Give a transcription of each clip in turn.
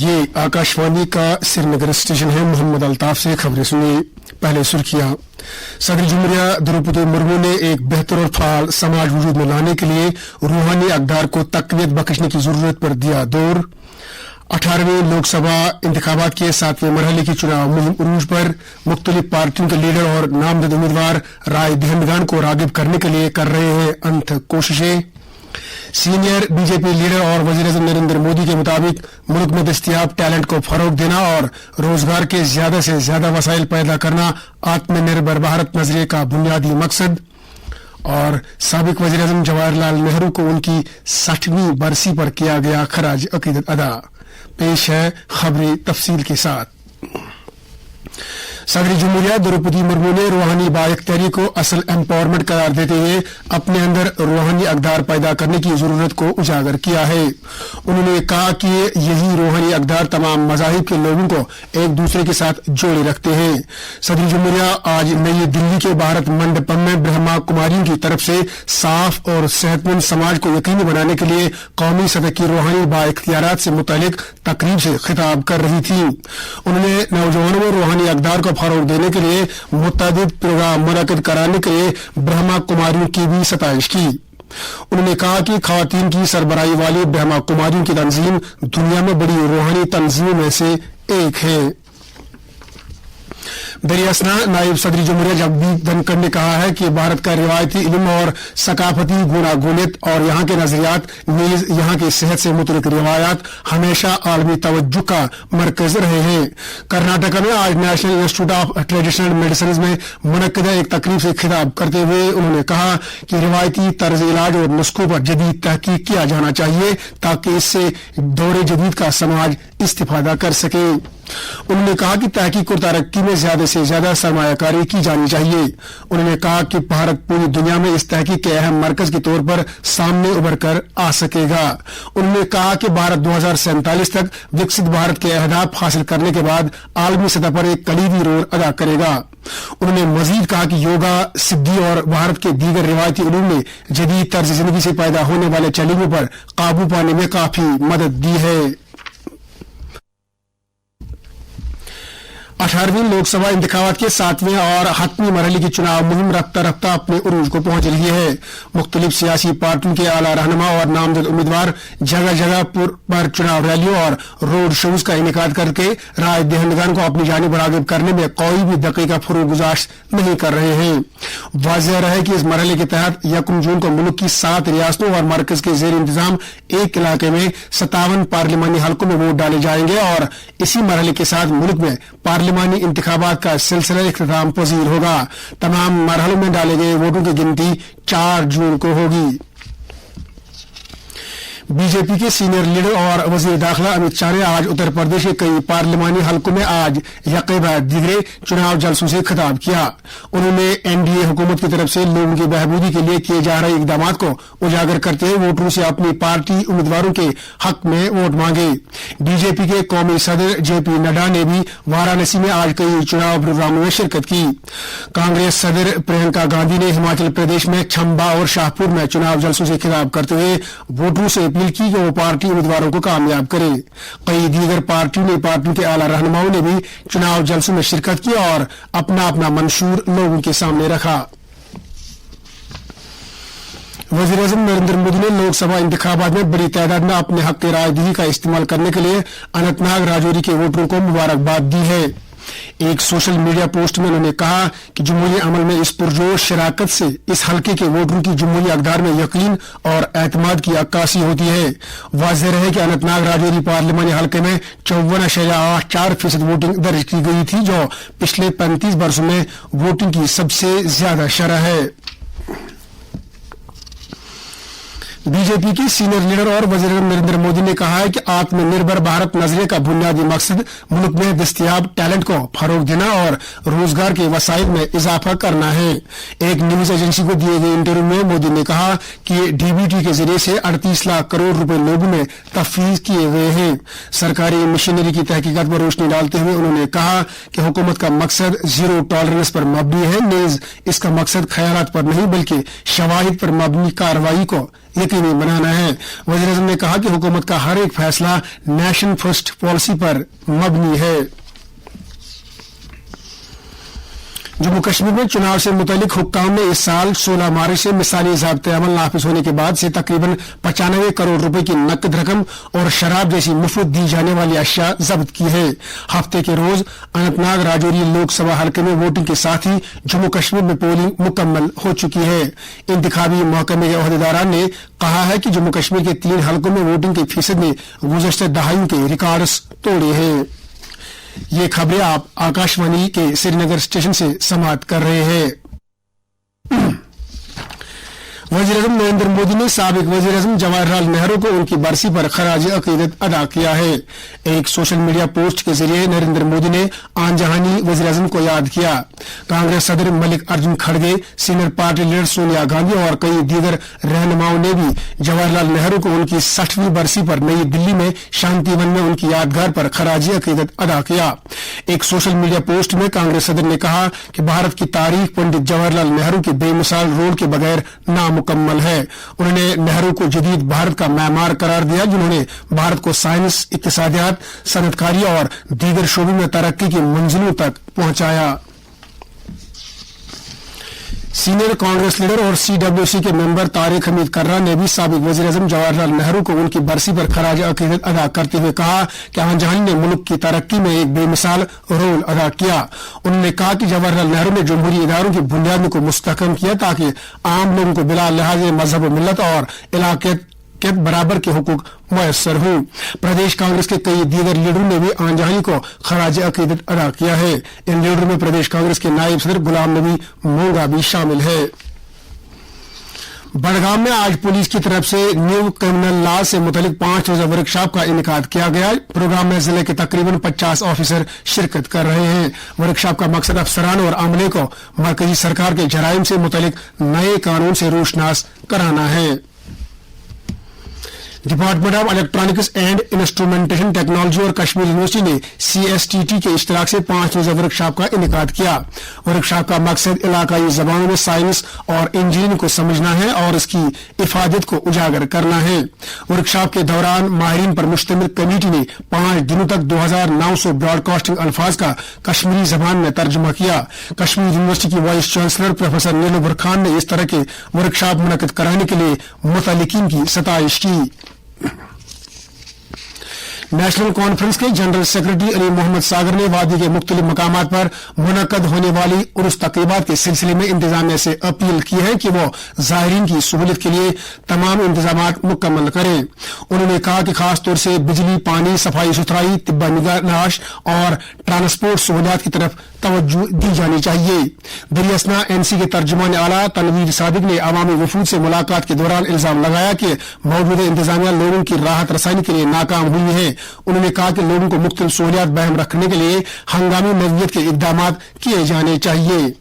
ये आकाशवाणी का श्रीनगर स्टेशन है। मोहम्मद अल्ताफ से खबरें सुनिए। पहले सुर्खियां। सदर जुमहूरिया द्रौपदी मुर्मू ने एक बेहतर और फाल समाज वजूद में लाने के लिए रूहानी अक़दार को तक़वियत बख्शने की जरूरत पर दिया जोर। 18वीं लोकसभा इंतखाबात के 7वें मरहले की चुनाव मुहिम उरूज पर। मुख्तलिफ पार्टियों के लीडर और नामजद उम्मीदवार राय दहिंदगान को राग़िब करने के लिए कर रहे हैं अनथक कोशिशें। सीनियर बीजेपी लीडर और वज़ीर-ए-आज़म नरेंद्र मोदी के मुताबिक मुल्क में दस्तयाब टैलेंट को फरोग देना और रोजगार के ज्यादा से ज्यादा वसाइल पैदा करना आत्मनिर्भर भारत नजरिए का बुनियादी मकसद। और साबिक वज़ीर-ए-आज़म जवाहरलाल नेहरू को उनकी 60वीं बरसी पर किया गया खराज अकीदत अदा। पेश है खबरें तफसील के साथ। सदर जुमहूरिया द्रौपदी मुर्मू ने रूहानी बाइख्तियारी को असल एम्पावरमेंट करार देते हुए अपने अंदर रूहानी अक़दार पैदा करने की जरूरत को उजागर किया है। उन्होंने कहा कि यही रूहानी अक़दार तमाम मज़ाहिब के लोगों को एक दूसरे के साथ जोड़े रखते हैं। सदर जुमहूरिया आज नई दिल्ली के भारत मंडपम में ब्रह्मा कुमारियों की तरफ से साफ और सेहतमंद समाज को यकीनी बनाने के लिए कौमी सतह की रूहानी बाइख्तियारात से मुतालिक तकरीब से खिताब कर रही थी। उन्होंने नौजवानों में रूहानी अक़दार को फरोग देने के लिए मुतअद्दिद प्रोग्राम मुनक़िद कराने के लिए ब्रह्मा कुमारियों की भी सताइश की। उन्होंने कहा कि ख़वातीन की सरबराही वाली ब्रह्मा कुमारियों की तंजीम दुनिया में बड़ी रूहानी तंजीमों में से एक है। दरियासना नायब सदर जुमहूरिया जगदीप धनखड़ ने कहा है कि भारत का रिवायती इल्म और सकाफती गुनागुनियत और यहाँ के नजरियात नीज यहाँ की सेहत से मुतल्लिक रिवायात हमेशा आलमी तवज्जो का मरकज रहे हैं। कर्नाटक में आज national institute of traditional medicine में मुनक्किदा एक तकरीब से खिताब करते हुए उन्होंने कहा कि रिवायती तर्ज इलाज और नुस्खों पर जदीद तहकीक किया जाना चाहिए ताकि इससे दौरे जदीद का समाज इस्तिफादा कर सके। उन्होंने कहा कि तहकीक और तरक्की में ज्यादा से ज्यादा सरमायाकारी की जानी चाहिए। उन्होंने कहा कि भारत पूरी दुनिया में इस तहकीक के अहम मरकज के तौर पर सामने उभर कर आ सकेगा। उन्होंने कहा कि भारत 2047 तक विकसित भारत के अहदाफ हासिल करने के बाद आलमी सतह पर एक कलीदी रोल अदा करेगा। उन्होंने मजीद कहा कि योगा, सिद्धि और भारत के दीगर रिवायती उलूम ने जदीद तर्ज जिंदगी से पैदा होने वाले चैलेंजों पर काबू पाने में काफी मदद दी है। 18वीं लोकसभा इंतखाबात के 7वें और 8वीं मरहले की चुनाव मुहिम रफ्ता रफ्ता अपने उरूज को पहुंच रही है। मुख्तलिफ सियासी पार्टियों के आला रहनुमा और नामजद उम्मीदवार जगह जगह पर चुनाव रैलियों और रोड शोज का इनेकाद करके राय दहिंदगान को अपनी जानिब राग़िब करने में कोई भी दक़ीक़ा फुरूगुज़ाश नहीं कर रहे हैं। वाज़ेह रहे कि इस मरहले के तहत 1 जून को मुल्क की 7 रियासतों और मरकज के ज़ेर इंतजाम एक इलाके में 57 पार्लिमानी हलकों में वोट डाले जाएंगे और इसी मरहले के साथ मुल्क में पार्लिमानी इंतखाबात का सिलसिला इख्तिताम पजीर होगा। तमाम मरहलों में डाले गए वोटों की गिनती 4 जून को होगी। बीजेपी के सीनियर लीडर और वजीर दाखिला अमित शाह ने आज उत्तर प्रदेश के कई पार्लिमानी हलकों में आज यके बाद दिगरे चुनाव जलसों से खिताब किया। उन्होंने एनडीए हुकूमत की तरफ से लोगों की बहबूदी के लिए किए जा रहे इकदाम को उजागर करते हुए वोटरों से अपनी पार्टी उम्मीदवारों के हक में वोट मांगे। बीजेपी के कौमी सदर जेपी नड्डा ने भी वाराणसी में आज कई चुनाव प्रोग्रामों में शिरकत की। कांग्रेस सदर प्रियंका गांधी ने हिमाचल प्रदेश में छंबा और शाहपुर में चुनाव जलसों से खिताब करते हुए वोटरों से अपील की कि वो पार्टी उम्मीदवारों को कामयाब करे। कई दीगर पार्टियों के आला रहनुमाओं ने भी चुनाव जलसों में शिरकत की और अपना अपना मंशूर लोगों के सामने रखा। वज़ीर-ए-आज़म नरेंद्र मोदी ने लोकसभा इंतखाबात में बड़ी तादाद में अपने हक राय दही का इस्तेमाल करने के लिए अनंतनाग राजौरी के वोटरों को मुबारकबाद दी है। एक सोशल मीडिया पोस्ट में उन्होंने कहा कि जमहूरी अमल में इस पुरजोश शराकत से इस हल्के के वोटरों की जमहूरी अक़दार में यकीन और एतमाद की अक्कासी होती है। वाज़ेह रहे कि अनंतनाग राजौरी पार्लिमानी हल्के में 54.84% वोटिंग दर्ज की गई थी, जो पिछले 35 वर्षों में वोटिंग की सबसे ज्यादा शरह है। बीजेपी के सीनियर लीडर और वज़ीर नरेंद्र मोदी ने कहा है कि आत्मनिर्भर भारत नजरिए का बुनियादी मकसद मुल्क में दस्तयाब टैलेंट को फरोग देना और रोजगार के वसाइल में इजाफा करना है। एक न्यूज एजेंसी को दिए गए इंटरव्यू में मोदी ने कहा कि डीबीटी के जरिए से 38 लाख करोड़ रुपए लोगों में तफवीज किए गए हैं। सरकारी मशीनरी की तहकीकात पर रोशनी डालते हुए उन्होंने कहा कि हुकूमत का मकसद जीरो टॉलरेंस पर मबनी है, नीज इसका मकसद ख्यालात पर नहीं बल्कि शवाहिद पर मबनी कार्रवाई को यकीनी बनाना है। वज़ीर-ए-आज़म ने कहा कि हुकूमत का हर एक फैसला नेशन फर्स्ट पॉलिसी पर मबनी है। जम्मू कश्मीर में चुनाव से मुतल्लिक हुक्काम ने इस साल 16 मार्च से मिसाली ज़ाब्ते-ए-अमल नाफिज होने के बाद से तकरीबन 95 करोड़ रुपए की नकद रकम और शराब जैसी मुफ्त दी जाने वाली अशिया जब्त की है। हफ्ते के रोज अनंतनाग राजौरी लोकसभा हल्के में वोटिंग के साथ ही जम्मू कश्मीर में पोलिंग मुकम्मल हो चुकी है। इंतखाबी महकमे के अहदेदारान ने कहा है कि जम्मू कश्मीर के 3 हल्कों में वोटिंग की फीसद ने गुज़श्ता दहाइयों के रिकॉर्ड्स तोड़े हैं। ये खबरें आप आकाशवाणी के श्रीनगर स्टेशन से समाप्त कर रहे हैं। वज़ीर-ए-आज़म नरेंद्र मोदी ने साबिक वज़ीर-ए-आज़म जवाहरलाल नेहरू को उनकी बरसी पर खराज अकीदत अदा किया है। एक सोशल मीडिया पोस्ट के जरिए नरेंद्र मोदी ने आन जहानी वज़ीर-ए-आज़म को याद किया। कांग्रेस सदर मल्लिक अर्जुन खड़गे, senior party leader Sonia Gandhi और कई दीगर रहनुमाओं ने भी जवाहरलाल नेहरू को उनकी 60वीं बरसी पर नई दिल्ली में शांतिवन में उनकी यादगार पर खराज अकीदत अदा किया। एक सोशल मीडिया पोस्ट में कांग्रेस सदर ने कहा कि भारत की तारीख पंडित जवाहरलाल नेहरू के बेमिसाल रोल के बगैर नामुकम्मल है। उन्होंने नेहरू को जदीद भारत का मैमार करार दिया, जिन्होंने भारत को साइंस, इक्तिसादियात, सनअतकारी और दीगर शोबों में तरक्की की मंजिलों तक पहुंचाया। सीनियर कांग्रेस लीडर और CWC के मेंबर तारिक हमीद कर्रा ने भी साबिक वज़ीर-ए-आज़म जवाहरलाल नेहरू को उनकी बरसी पर खराज अकीदत अदा करते हुए कहा कि आन जहानी ने मुल्क की तरक्की में एक बेमिसाल रोल अदा किया। उन्होंने कहा कि जवाहरलाल नेहरू ने जमहूरी इदारों की बुनियादों को मुस्तहकम किया ताकि आम लोगों को बिला लिहाज मजहब, मिल्लत और इलाके के बराबर के हुकूक मुयस्सर हो। प्रदेश कांग्रेस के कई दीगर लीडरों ने भी आन जहानी को खराज अकीदत अदा किया है। इन लीडरों में प्रदेश कांग्रेस के नायब सदर गुलाम नबी मोंगा भी शामिल है। बड़गाम में आज पुलिस की तरफ से न्यू क्रिमिनल लॉ से मुतलिक 5 रोजा वर्कशॉप का इनेकाद किया गया। प्रोग्राम में जिले के तकरीबन 50 ऑफिसर शिरकत कर रहे हैं। वर्कशॉप का मकसद अफसरान और अमले को मरकजी सरकार के जराइम से मुतलिक नए कानून से रोशनास कराना है। Department of electronics and instrumentation technology और कश्मीर यूनिवर्सिटी ने CSTT के इश्तराक से 5 रोजा वर्कशॉप का इनेकाद किया। वर्कशॉप का मकसद इलाकाई जबानों में साइंस और इंजीनियरिंग को समझना है और इसकी इफादत को उजागर करना है। वर्कशॉप के दौरान माहिरीन पर मुश्तमिल कमेटी ने 5 दिनों तक 2900 ब्रॉडकास्टिंग अल्फाज का कश्मीरी जबान में तर्जुमा किया। कश्मीर यूनिवर्सिटी की वाइस चांसलर प्रोफेसर नीलूबर खान ने इस तरह के वर्कशॉप मुनक्किद कराने के लिए मुतल्लिकीन की सताइश की। नेशनल कॉन्फ्रेंस के जनरल सेक्रेटरी अली मोहम्मद सागर ने वादी के मुख्तलिफ मकामात पर मुनक्कद होने वाली उर्स तकरीबात के सिलसिले में इंतजामिया से अपील की है कि वो ज़ायरीन की सहूलियत के लिए तमाम इंतजामात मुकम्मल करें। उन्होंने कहा कि खासतौर से बिजली, पानी, सफाई सुथराई, तिब्बा निगहदाश्त और ट्रांसपोर्ट सहूलियात की तरफ तवज्जो दी जानी चाहिए। दरियासना NC के तर्जुमान आला तनवीर सादिक ने अवामी वफूद से मुलाकात के दौरान इल्जाम लगाया कि मौजूदा इंतजामिया लोगों की राहत रसानी के लिए नाकाम हुई है। उन्होंने कहा कि लोगों को मुख्तलिफ सहूलियात बहम रखने के लिए हंगामी नौयत के इकदाम किए जाने चाहिए।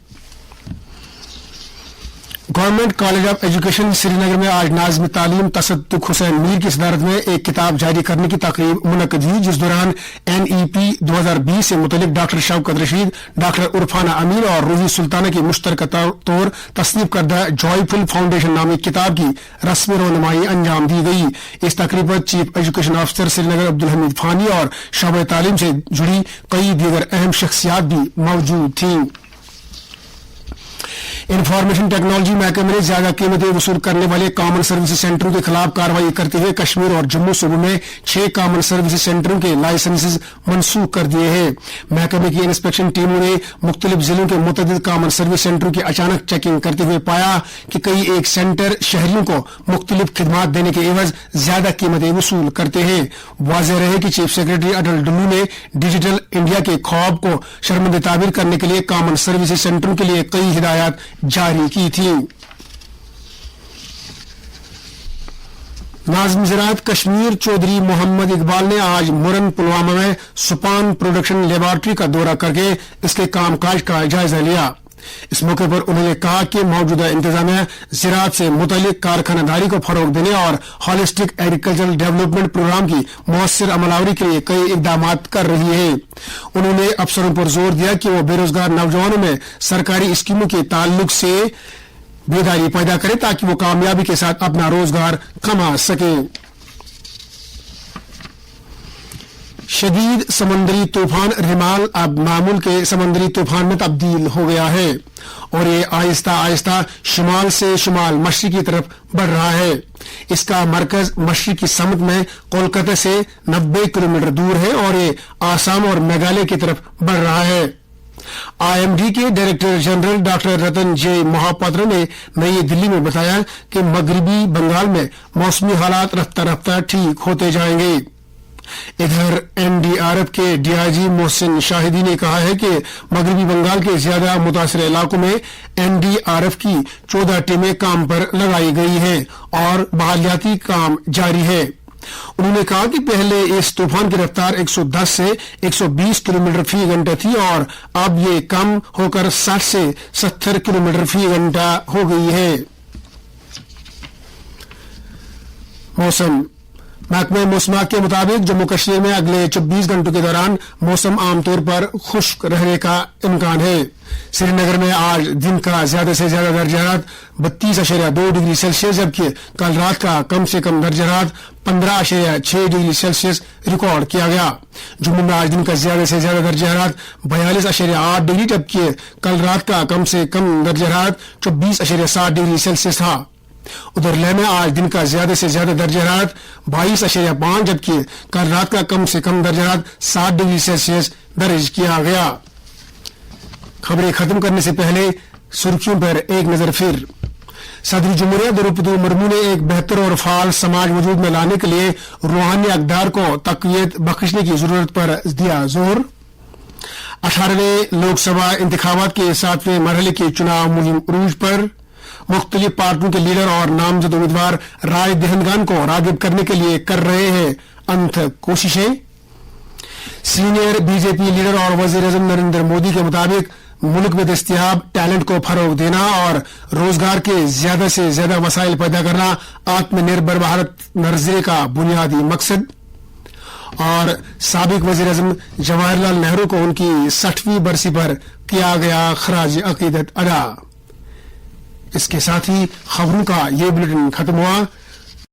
Government college of education Srinagar में आज नाज़िम तालीम तसद्दुक हुसैन मीर की सदारत में एक किताब जारी करने की तकरीब मुनक्किद हुई, जिस दौरान NEP 2020 से मुतल्लिक डॉक्टर शौकत रशीद, डॉक्टर उरफाना अमीर और रूही सुल्ताना की मुश्तरका तौर तस्नीफ करदा जॉयफुल फाउंडेशन नामी किताब की रस्मी रोनुमाई अंजाम दी गई। इस तकरीब पर chief education officer Srinagar Abdul Hamid Fani और शोबे तालीम से जुड़ी कई दीगर अहम शख्सियात भी मौजूद थीं। इंफॉर्मेशन टेक्नोलॉजी महकमे ने ज्यादा कीमतें वसूल करने वाले कॉमन सर्विस सेंटरों के खिलाफ कार्रवाई करते हुए कश्मीर और जम्मू सूबों में 6 कॉमन सर्विस सेंटरों के लाइसेंसेज मनसूख कर दिए हैं। महकमे की इंस्पेक्शन टीमों ने मुख्तलिफ जिलों के मुतअद्दिद कॉमन सर्विस सेंटरों की अचानक चेकिंग करते हुए पाया कि कई एक सेंटर शहरियों को मुख्तलिफ खिदमात देने के एवज ज्यादा कीमतें वसूल करते हैं। वाज़ेह रहे कि चीफ सेक्रेटरी अटल डुल्लू ने डिजिटल इंडिया के ख्वाब को शर्मंद ताबीर करने के लिए कॉमन सर्विस सेंटरों के लिए कई हिदायत जारी की थी। नाज़िम ज़राअत कश्मीर चौधरी मोहम्मद इकबाल ने आज मुरन पुलवामा में सुपान प्रोडक्शन लेबॉरेटरी का दौरा करके इसके कामकाज का जायजा लिया। इस मौके पर उन्होंने कहा कि मौजूदा इंतजामिया ज़राअत से मुतल्लिक कारखानादारी को फरोग देने और हॉलिस्टिक एग्रीकल्चरल डेवलपमेंट प्रोग्राम की मौसर अमलावरी के लिए कई इकदाम कर रही है। उन्होंने अफसरों पर जोर दिया कि वो बेरोजगार नौजवानों में सरकारी स्कीमों के ताल्लुक से बेदारी पैदा करे ताकि वो कामयाबी के साथ अपना रोजगार कमा सके। शदीद समुद्री तूफान रिमाल अब मामूल के समुद्री तूफान में तब्दील हो गया है और ये आहिस्ता आहिस्ता शुमाल से शुमाल मशरिक की तरफ बढ़ रहा है। इसका मरकज मशरिक की समुद में कोलकाता से 90 किलोमीटर दूर है और ये आसाम और मेघालय की तरफ बढ़ रहा है। IMD के डायरेक्टर जनरल डॉक्टर रतन जे महापात्र ने नई दिल्ली में बताया कि मगरबी बंगाल में मौसमी हालात रफ्ता रफ्ता ठीक होते जाएंगे। इधर NDRF के DIG मोहसिन शाहिदी ने कहा है कि मगरबी बंगाल के ज्यादा मुतासर इलाकों में NDRF की 14 टीमें काम पर लगाई गई हैं और बहालियाती काम जारी है। उन्होंने कहा कि पहले इस तूफान की रफ्तार 110 से 120 किलोमीटर फी घंटा थी और अब ये कम होकर 60 से 70 किलोमीटर फी घंटा हो गई है। मौसम महकमे मौसमात के मुताबिक जम्मू कश्मीर में अगले 24 घंटों के दौरान मौसम आमतौर पर खुश्क रहने का इम्कान है। श्रीनगर में आज दिन का ज्यादा से ज्यादा दर्जाहात 32.2 डिग्री सेल्सियस जबकि कल रात का कम से कम दर्जाहात 15.6 डिग्री सेल्सियस रिकॉर्ड किया गया। जम्मू में आज दिन का ज्यादा से ज्यादा दर्जाहात 42.8 डिग्री जबकि कल रात का कम से कम दर्जाहात 24.7 डिग्री सेल्सियस था। उधर लेह में आज दिन का ज्यादा से ज्यादा दर्जाहात 22.5 जबकि कल रात का कम से कम दर्जाहात 7 डिग्री सेल्सियस दर्ज किया गया। खबरें खत्म करने से पहले सुर्खियों पर एक नजर फिर। सदर जमहूरिया द्रौपदी मुर्मू ने एक बेहतर और फाल समाज वजूद में लाने के लिए रूहानी अक़दार को तक़वियत बख्शने की जरूरत पर दिया जोर। 18वें लोकसभा इंतखाबात के 7वें मरहले की चुनाव मुहिम उरूज पर। मुख्तलिफ पार्टियों के लीडर और नामजद उम्मीदवार राय दहिंदगान को राग़िब करने के लिए कर रहे हैं अनथक कोशिशें। सीनियर बीजेपी लीडर और वज़ीर-ए-आज़म नरेंद्र मोदी के मुताबिक मुल्क में दस्तयाब टैलेंट को फरोग देना और रोजगार के ज्यादा से ज्यादा वसाइल पैदा करना आत्मनिर्भर भारत नजरिए का बुनियादी मकसद। और साबिक वज़ीर-ए-आज़म जवाहरलाल नेहरू को उनकी 60वीं बरसी पर किया गया खराज अकीदत अदा। इसके साथ ही खबरों का ये बुलेटिन खत्म हुआ।